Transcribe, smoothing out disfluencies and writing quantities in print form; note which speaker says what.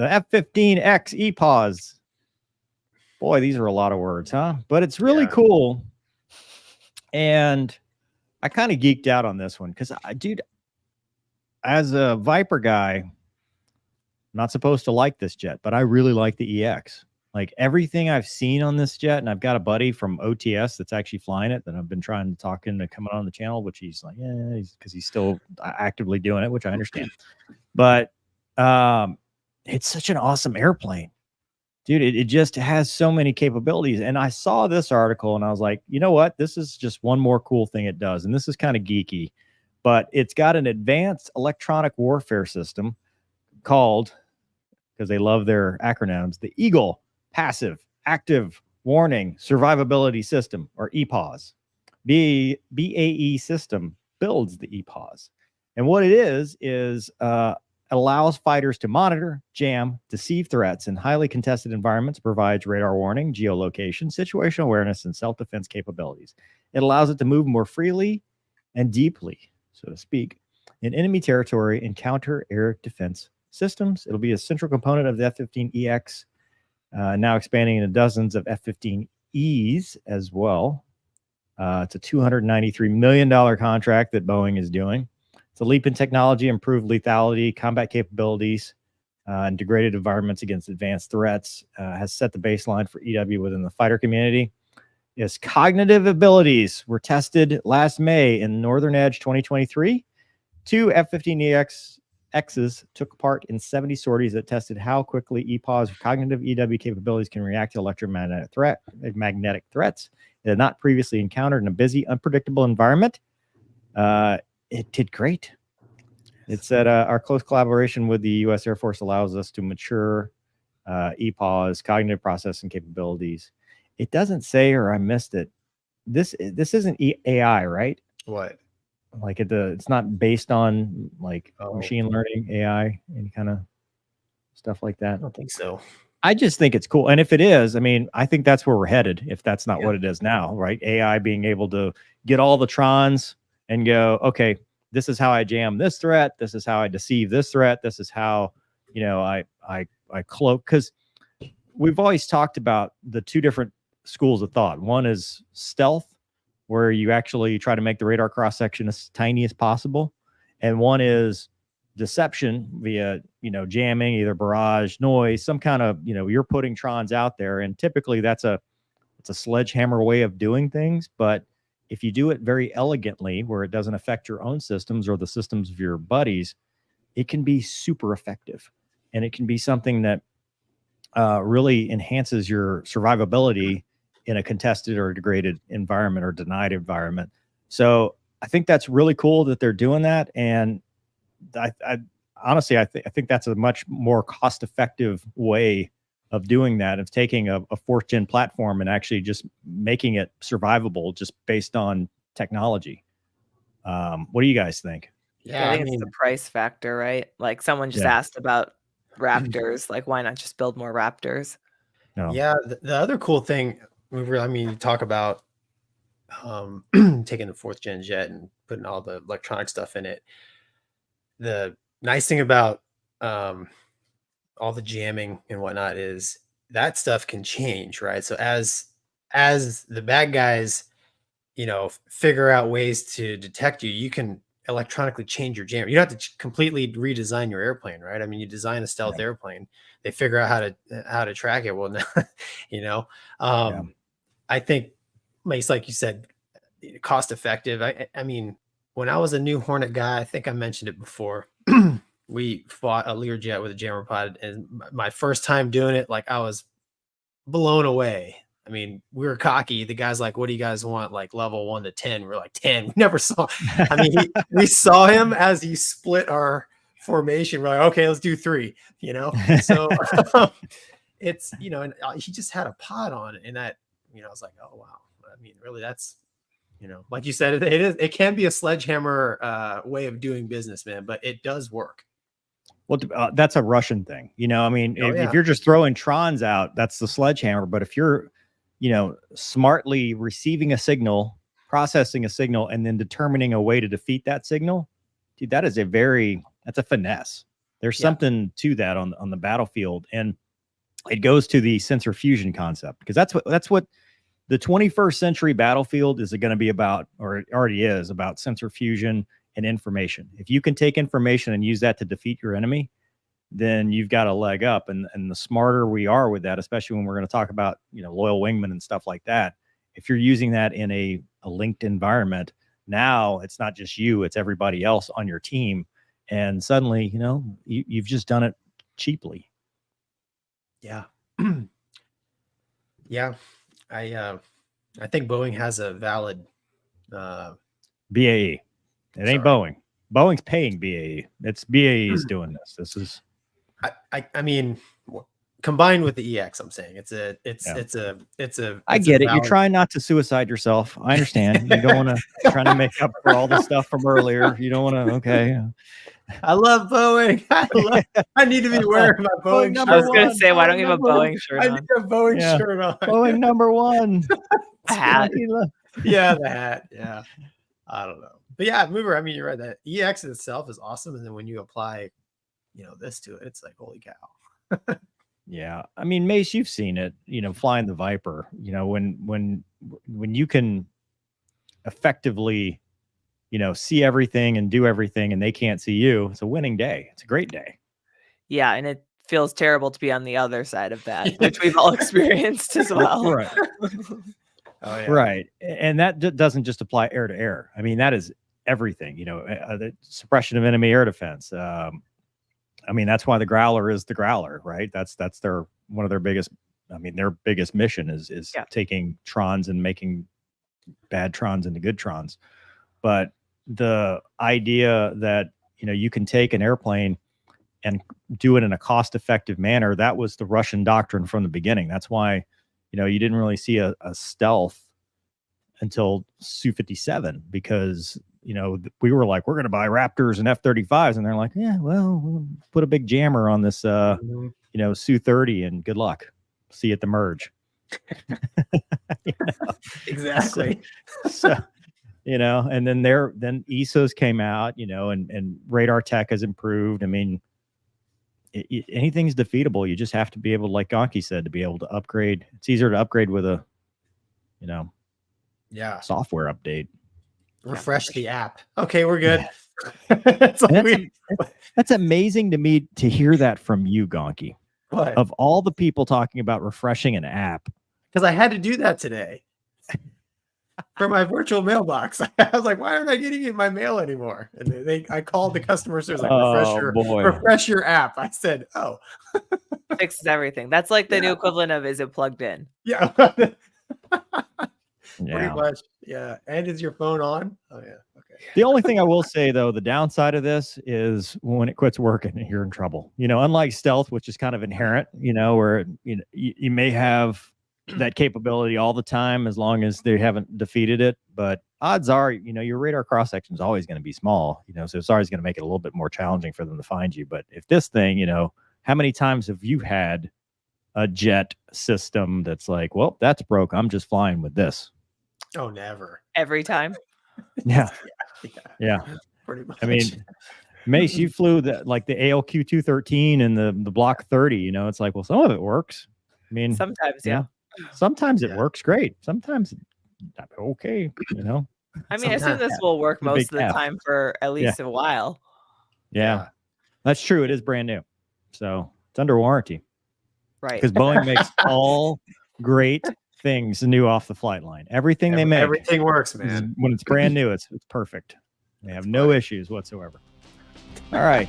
Speaker 1: the F-15EX EPAWSS. Boy, these are a lot of words, huh? But it's really cool. And I kind of geeked out on this one because, dude, as a Viper guy, I'm not supposed to like this jet, but I really like the EX. Like everything I've seen on this jet, and I've got a buddy from OTS that's actually flying it that I've been trying to talk into coming on the channel, which he's like, yeah, because he's still actively doing it, which I understand. But it's such an awesome airplane. Dude, it just has so many capabilities. And I saw this article and I was like, you know what? This is just one more cool thing it does. And this is kind of geeky, but it's got an advanced electronic warfare system called, because they love their acronyms, the Eagle Passive Active Warning Survivability System, or EPAWSS. BAE system builds the EPAWSS. And what it is allows fighters to monitor, jam, deceive threats in highly contested environments, provides radar warning, geolocation, situational awareness, and self-defense capabilities. It allows it to move more freely and deeply, so to speak, in enemy territory and counter air defense systems. It'll be a central component of the F-15EX, now expanding into dozens of F-15Es as well. It's a $293 million contract that Boeing is doing. It's a leap in technology, improved lethality, combat capabilities, and degraded environments against advanced threats. Has set the baseline for EW within the fighter community. Its cognitive abilities were tested last May in Northern Edge 2023. 2 F-15EXs took part in 70 sorties that tested how quickly EPAWSS cognitive EW capabilities can react to electromagnetic threats it had not previously encountered in a busy, unpredictable environment. It did great. It said our close collaboration with the U.S. Air Force allows us to mature EPAWSS cognitive processing capabilities. It doesn't say, or I missed it, this isn't AI, right?
Speaker 2: What?
Speaker 1: Like it's not based on like machine learning, AI, any kind of stuff like that.
Speaker 2: I don't think so.
Speaker 1: I just think it's cool. And if it is, I mean, I think that's where we're headed. If that's not what it is now, right? AI being able to get all the trons and go, okay, this is how I jam this threat. This is how I deceive this threat. This is how, you know, I cloak. Because we've always talked about the two different schools of thought. One is stealth, where you actually try to make the radar cross section as tiny as possible, and one is deception via, you know, jamming, either barrage, noise, some kind of, you know, you're putting trons out there, and typically it's a sledgehammer way of doing things. But if you do it very elegantly, where it doesn't affect your own systems or the systems of your buddies, it can be super effective, and it can be something that really enhances your survivability in a contested or degraded environment or denied environment. So I think that's really cool that they're doing that. And I honestly, I think that's a much more cost-effective way of doing that, of taking a 4th gen platform and actually just making it survivable just based on technology. What do you guys think?
Speaker 3: Yeah, I think it's the price factor, right? Like someone just asked about Raptors. Like, why not just build more Raptors?
Speaker 1: No.
Speaker 2: Yeah, the other cool thing, I mean, you talk about taking the 4th gen jet and putting all the electronic stuff in it. The nice thing about all the jamming and whatnot is that stuff can change, right? So as the bad guys, you know, figure out ways to detect you, you can electronically change your jam. You don't have to completely redesign your airplane, right? I mean, you design a stealth airplane, they figure out how to track it. Well, you know, I think makes, like you said, cost effective. I mean, when I was a new Hornet guy, I think I mentioned it before. We fought a Learjet with a jammer pod, and my first time doing it, like, I was blown away. I mean, we were cocky. The guy's like, what do you guys want? Like level 1 to 10. We're like 10. We never saw, I mean, we saw him as he split our formation. We're like, okay, let's do 3, you know? So it's, you know, and he just had a pod on it, and that, you know, I was like, oh, wow. I mean, really, that's, you know, like you said, it can be a sledgehammer way of doing business, man, but it does work.
Speaker 1: Well, that's a Russian thing. You know, I mean, if you're just throwing trons out, that's the sledgehammer. But if you're, you know, smartly receiving a signal, processing a signal, and then determining a way to defeat that signal, dude, that's a finesse. There's something to that on the battlefield, and it goes to the sensor fusion concept, because that's what the 21st century battlefield is going to be about, or it already is about, sensor fusion and information. If you can take information and use that to defeat your enemy, then you've got a leg up. And the smarter we are with that, especially when we're going to talk about, loyal wingmen and stuff like that, if you're using that in a linked environment, now it's not just you, it's everybody else on your team. And suddenly, you've just done it cheaply.
Speaker 2: Yeah. Yeah. I think Boeing has a valid
Speaker 1: BAE. It ain't Boeing. Boeing's paying BAE. It's BAE's doing this. This is
Speaker 2: I mean, combined with the EX, I'm saying it's a
Speaker 1: I get it. You're trying not to suicide yourself. I understand. You don't want to try to make up for all the stuff from earlier. You don't want to. Okay.
Speaker 2: I love Boeing. I need to be wearing my Boeing shirt.
Speaker 3: I was going to say, why don't you have a Boeing shirt on?
Speaker 2: I need a Boeing shirt on.
Speaker 1: Boeing #1.
Speaker 3: A hat.
Speaker 2: Yeah, the hat. Yeah. I don't know. But yeah, Mover, I mean, you're right. That EX itself is awesome. And then when you apply, this to it, it's like, holy cow.
Speaker 1: Yeah. I mean, Mace, you've seen it, flying the Viper, when you can effectively, see everything and do everything and they can't see you, it's a winning day. It's a great day.
Speaker 3: Yeah. And it feels terrible to be on the other side of that, which we've all experienced as well.
Speaker 1: Right. Oh, yeah. Right. And that doesn't just apply air to air. I mean, that is everything, the suppression of enemy air defense. I mean, that's why the Growler is the Growler, right? That's one of their biggest, their biggest mission is taking Trons and making bad Trons into good Trons. But the idea that, you can take an airplane and do it in a cost-effective manner, that was the Russian doctrine from the beginning. That's why, you didn't really see a stealth until Su-57, because, we were like, we're going to buy Raptors and F-35s. And they're like, yeah, well, we'll put a big jammer on this, Su-30 and good luck. See you at the merge.
Speaker 2: Exactly.
Speaker 1: So, and then then ESOs came out, and radar tech has improved. I mean, anything's defeatable. You just have to be able, like Gonky said, to be able to upgrade. It's easier to upgrade with a, software update.
Speaker 2: Refresh the app. Okay, we're good.
Speaker 1: That's amazing to me to hear that from you, Gonky.
Speaker 2: What?
Speaker 1: Of all the people talking about refreshing an app.
Speaker 2: Because I had to do that today for my virtual mailbox. I was like, why aren't I getting in my mail anymore? And I called the customer service, like, refresh your app. I said,
Speaker 3: fixes everything. That's like the new equivalent of, is it plugged in?
Speaker 2: Yeah. Pretty much. Yeah. And is your phone on? Oh yeah. Okay.
Speaker 1: The only thing I will say, though, the downside of this is when it quits working, you're in trouble. Unlike stealth, which is kind of inherent, where you may have that capability all the time as long as they haven't defeated it. But odds are, your radar cross section is always going to be small, so it's always going to make it a little bit more challenging for them to find you. But if this thing, how many times have you had a jet system that's like, well, that's broke, I'm just flying with this?
Speaker 2: Oh, never.
Speaker 3: Every time.
Speaker 1: Yeah.
Speaker 2: Pretty much.
Speaker 1: I mean, Mace, you flew the ALQ 213 and the Block 30. It's like, well, some of it works. I mean,
Speaker 3: sometimes,
Speaker 1: sometimes it works great. Sometimes, okay.
Speaker 3: I mean, I assume this will work most of the time for at least a while.
Speaker 1: Yeah, that's true. It is brand new, so it's under warranty.
Speaker 3: Right.
Speaker 1: Because Boeing makes all great things new off the flight line. Everything they make,
Speaker 2: everything works, man.
Speaker 1: When it's brand new, it's perfect. They have no issues whatsoever. All right.